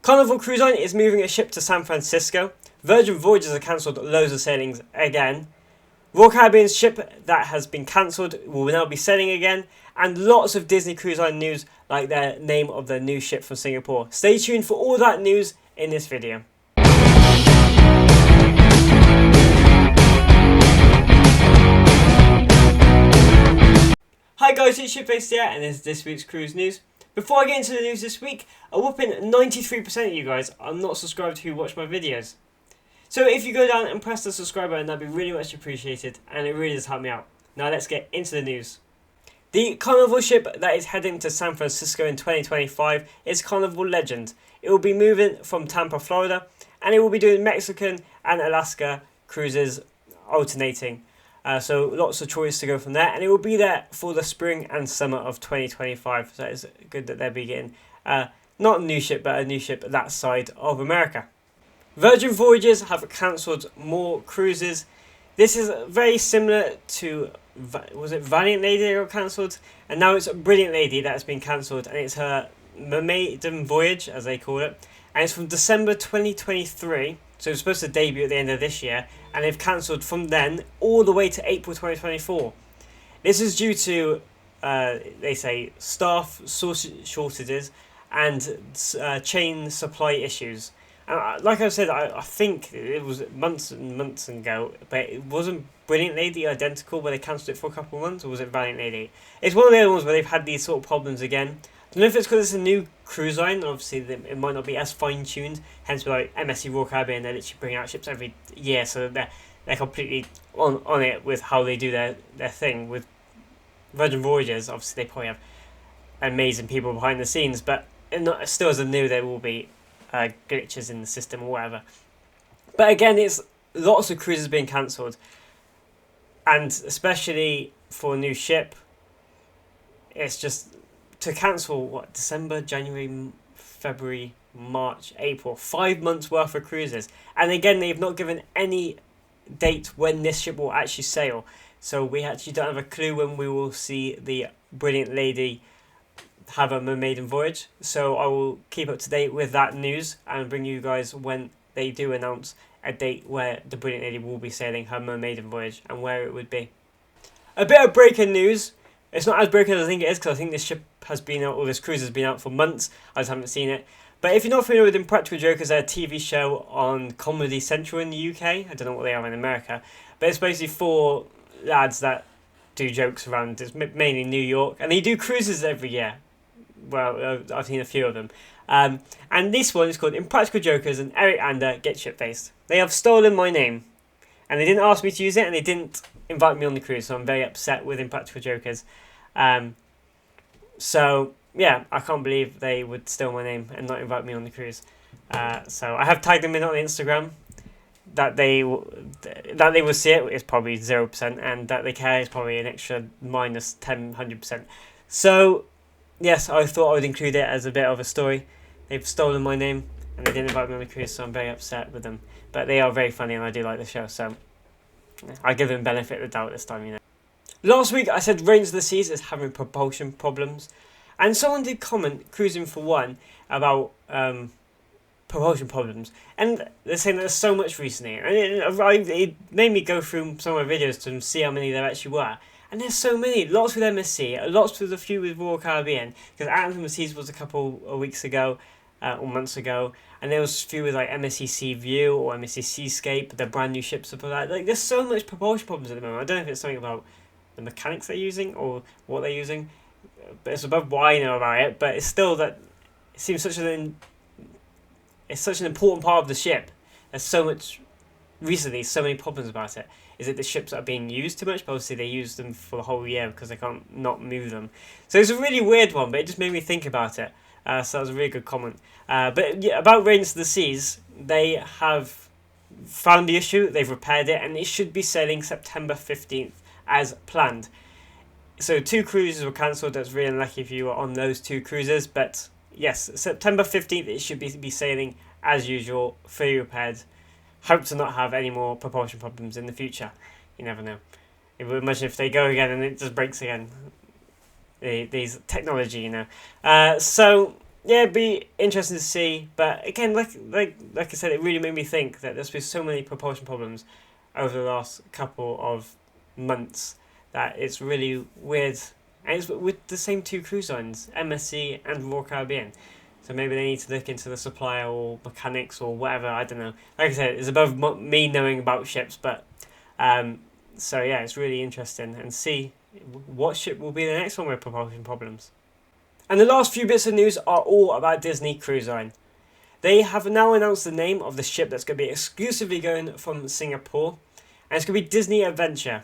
Carnival Cruise Line is moving a ship to San Francisco. Virgin Voyages have cancelled loads of sailings again. Royal Caribbean's ship that has been cancelled will now be sailing again. And lots of Disney Cruise Line news, like the name of the new ship from Singapore. Stay tuned for all that news in this video. Hi guys, it's Shipface here, and this is this week's cruise news. Before I get into the news this week, a whopping 93% of you guys are not subscribed who watch my videos. So if you go down and press the subscribe button, that'd be really much appreciated, and it really does help me out. Now let's get into the news. The Carnival ship that is heading to San Francisco in 2025 is Carnival Legend. It will be moving from Tampa, Florida, and it will be doing Mexican and Alaska cruises alternating. So lots of choice to go from there, and it will be there for the spring and summer of 2025. So it's good that they'll be getting not a new ship, but a new ship that side of America. Virgin Voyages have cancelled more cruises. This is very similar to, was it Valiant Lady that got cancelled? And now it's Brilliant Lady that has been cancelled, and it's her maiden voyage, as they call it. And it's from December 2023, so it's supposed to debut at the end of this year, and they've cancelled from then all the way to April 2024. This is due to, they say, staff shortages and chain supply issues. And like I said, I think it was months and months ago, but it wasn't Brilliant Lady identical where they cancelled it for a couple of months, or was it Valiant Lady? It's one of the other ones where they've had these sort of problems again. I don't know if it's because it's a new cruise line, obviously it might not be as fine-tuned, hence like MSC Royal Caribbean, they literally bring out ships every year, so they're completely on it with how they do their thing. With Virgin Voyages, obviously they probably have amazing people behind the scenes, but still as a new there will be glitches in the system or whatever. But again, it's lots of cruises being cancelled, and especially for a new ship, it's just to cancel December, January, February, March, April, 5 months worth of cruises. And again, they've not given any date when this ship will actually sail, so we actually don't have a clue when we will see the Brilliant Lady have a maiden voyage. So I will keep up to date with that news and bring you guys when they do announce a date where the Brilliant Lady will be sailing her maiden voyage and where it would be. A bit of breaking news. It's not as breaking as I think it is, because I think this ship has been out, or this cruise has been out for months. I just haven't seen it. But if you're not familiar with Impractical Jokers, they're a TV show on Comedy Central in the UK. I don't know what they are in America. But it's basically 4 lads that do jokes around, it's mainly New York. And they do cruises every year. Well, I've seen a few of them. And this one is called Impractical Jokers, and Eric Ander Get Shit-Faced. They have stolen my name. And they didn't ask me to use it, and they didn't invite me on the cruise, so I'm very upset with Impractical Jokers. So, yeah, I can't believe they would steal my name and not invite me on the cruise. So I have tagged them in on Instagram. That they will see it is probably 0%, and that they care is probably an extra minus 100%. So, yes, I thought I would include it as a bit of a story. They've stolen my name, and they didn't invite me on the cruise, so I'm very upset with them. But they are very funny, and I do like the show, so I give them benefit of the doubt this time, Last week I said Reigns of the Seas is having propulsion problems, and someone did comment, Cruising for One, about propulsion problems, and they're saying that there's so much recently, and it made me go through some of my videos to see how many there actually were. And there's so many, lots with MSC, lots with a few with Royal Caribbean, because Anthem of the Seas was a couple of weeks ago, or months ago, and there was a few with like MSC Sea View or MSC Seascape, the brand new ships and that. Like, there's so much propulsion problems at the moment. I don't know if it's something about the mechanics they're using or what they're using, but it's above what I know about it. But it's still that it seems it's such an important part of the ship. There's so much recently, so many problems about it. Is it the ships that are being used too much? But obviously they use them for the whole year because they can't not move them. So it's a really weird one, but it just made me think about it. So that was a really good comment. But yeah, about Reigns of the Seas, they have found the issue, they've repaired it, and it should be sailing September 15th as planned. So 2 cruises were cancelled. That's really unlucky if you were on those 2 cruises. But yes, September 15th it should be sailing as usual, fully repaired. Hope to not have any more propulsion problems in the future. You never know. Imagine if they go again and it just breaks again. These technology, So yeah, it'd be interesting to see. But again, like I said, it really made me think that there's been so many propulsion problems over the last couple of months that it's really weird. And it's with the same two cruise lines, MSC and Royal Caribbean. So maybe they need to look into the supplier or mechanics or whatever. I don't know. Like I said, it's above me knowing about ships, but so yeah, it's really interesting and see what ship will be the next one with propulsion problems. And the last few bits of news are all about Disney Cruise Line. They have now announced the name of the ship that's going to be exclusively going from Singapore, and it's going to be Disney Adventure.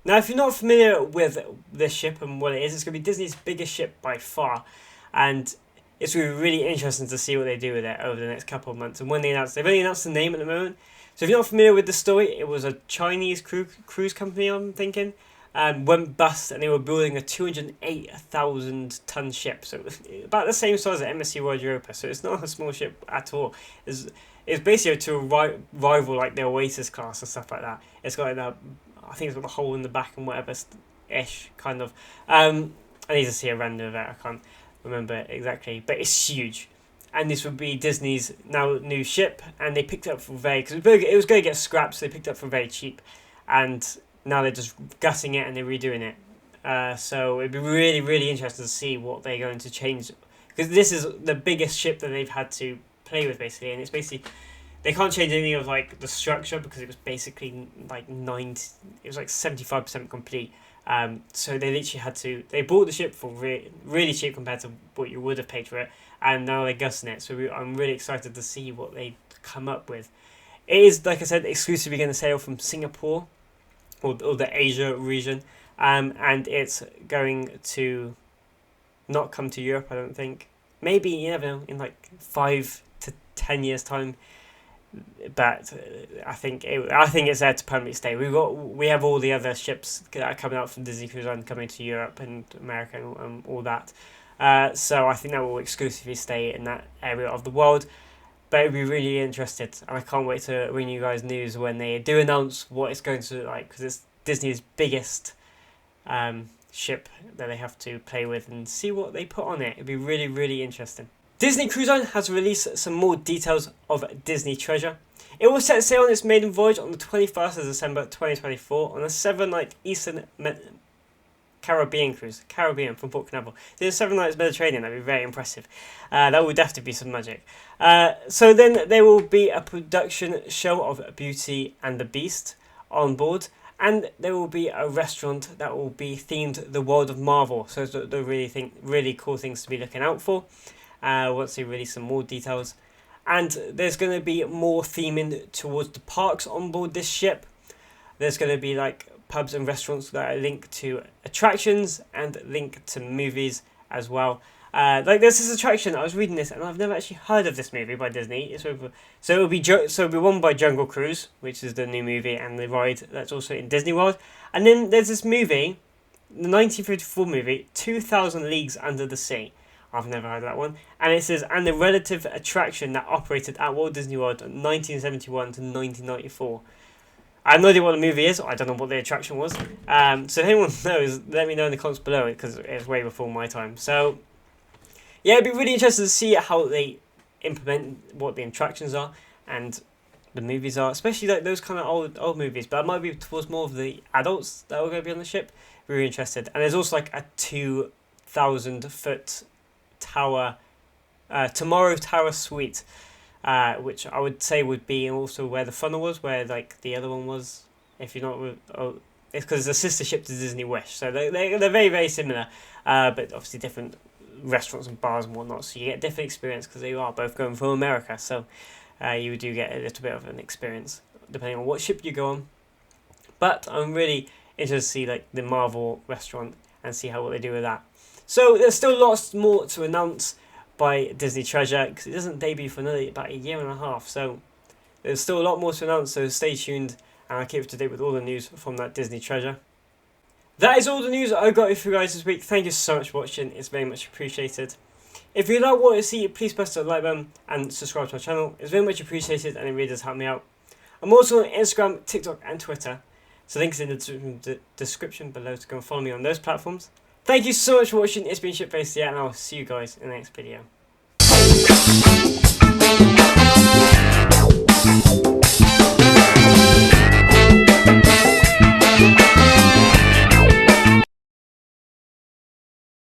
Now, if you're not familiar with this ship and what it is, it's going to be Disney's biggest ship by far, and it's going to be really interesting to see what they do with it over the next couple of months. And when they've only announced the name at the moment. So if you're not familiar with the story, it was a Chinese cruise company, I'm thinking, went bust, and they were building a 208,000 ton ship, so about the same size as MSC World Europa. So it's not a small ship at all. It's basically to rival like the Oasis class and stuff like that. It's got like I think it's got a hole in the back and whatever ish kind of. I need to see a render of it. I can't remember it exactly, but it's huge. And this would be Disney's now new ship, and they picked it up for because it was going to get scrapped, so they picked it up for very cheap, and now they're just gutting it and they're redoing it. So it'd be really, really interesting to see what they're going to change, because this is the biggest ship that they've had to play with basically, and it's basically they can't change any of like the structure because it was basically like 75% complete. So they literally had to. They bought the ship for really cheap compared to what you would have paid for it, and now they're gussing it. So I'm really excited to see what they come up with. It is, like I said, exclusively going to sail from Singapore or the Asia region, and it's going to not come to Europe. I don't think. Maybe, you never know, in like 5 to 10 years time. But I think it's there to permanently stay. We have all the other ships that are coming out from Disney Cruise Line coming to Europe and America and all that. So I think that will exclusively stay in that area of the world. But it'd be really interested, and I can't wait to bring you guys news when they do announce what it's going to look like, because it's Disney's biggest ship that they have to play with and see what they put on it. It'd be really, really interesting. Disney Cruise Line has released some more details of Disney Treasure. It will set sail on its maiden voyage on the 21st of December 2024 on a 7-night Eastern Caribbean cruise. Caribbean from Port Carnival. There's 7 nights Mediterranean. That'd be very impressive. That would definitely be some magic. So then there will be a production show of Beauty and the Beast on board. And there will be a restaurant that will be themed the world of Marvel. So they're really cool things to be looking out for. Once they release some more details. And there's going to be more theming towards the parks on board this ship. There's going to be like pubs and restaurants that are linked to attractions and linked to movies as well. Like there's this attraction, I was reading this and I've never actually heard of this movie by Disney. It'll be won by Jungle Cruise, which is the new movie and the ride that's also in Disney World. And then there's this movie, the 1954 movie, 2,000 Leagues Under the Sea. I've never heard of that one. And it says, and the relative attraction that operated at Walt Disney World in 1971 to 1994. I have no idea what the movie is. I don't know what the attraction was. So if anyone knows, let me know in the comments below, because it's way before my time. So, yeah, it'd be really interesting to see how they implement what the attractions are and the movies are, especially like those kind of old movies. But it might be towards more of the adults that are going to be on the ship. Really interested. And there's also like a 2,000-foot tower, Tomorrow Tower Suite, which I would say would be also where the funnel was, where like the other one was. If you're not, it's because it's a sister ship to Disney Wish, so they're very, very similar, but obviously different restaurants and bars and whatnot. So you get different experience because they are both going from America. So you do get a little bit of an experience depending on what ship you go on. But I'm really interested to see like the Marvel restaurant and see what they do with that. So there's still lots more to announce by Disney Treasure, because it doesn't debut for about a year and a half. So there's still a lot more to announce, so stay tuned and I'll keep up to date with all the news from that Disney Treasure. That is all the news I got for you guys this week. Thank you so much for watching, it's very much appreciated. If you like what you see, please press the like button and subscribe to my channel. It's very much appreciated and it really does help me out. I'm also on Instagram, TikTok and Twitter, so links in the description below to go and follow me on those platforms. Thank you so much for watching. It's been Shipface here, and I'll see you guys in the next video.